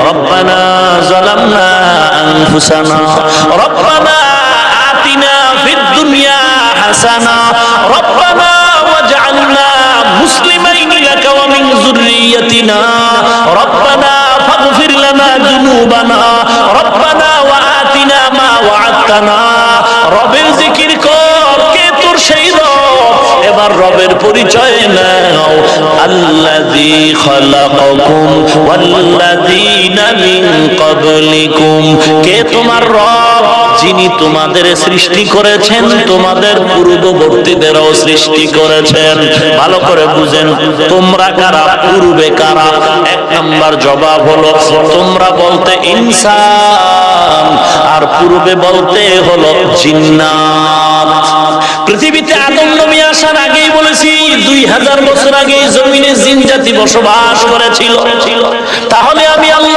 রব্বানা যালামনা আনফুসানা রব্বানা আতিনা ফিদ দুনিয়া হাসানা রব্বানা ওয়াজআলনা মুসলিমাইনি লাকা ওয়া মিন যুররিয়াতিনা রব্বানা ফাগফির লানা যুনুবানা রব্বানা ওয়া আতিনা মা ওয়া'আদতানা। রবের জিকির কর, কে তোর সেই রব? এবার রবের পরিচয় নাও। আল্লাযী খালাকাকুম ওয়াল্লাযীনা মিন ক্বাবলিকুম, কে তোমার রব? যিনি তোমাদের সৃষ্টি করেছেন, তোমাদের পূর্ববর্তীদেরও সৃষ্টি করেছেন। ভালো করে বুঝেন, তোমরা কারা, পূর্বে কারা? এক নাম্বার জবাব হলো তোমরা বলতে ইনসান, আর পূর্বে বলতে হলো জিন্নাত। পৃথিবীতে আদম নবী আসার আগেই বলেছি 2000 বছর আগে জমিনে জিন জাতি বসবাস করেছিল। তাহলে আমি আল্লাহ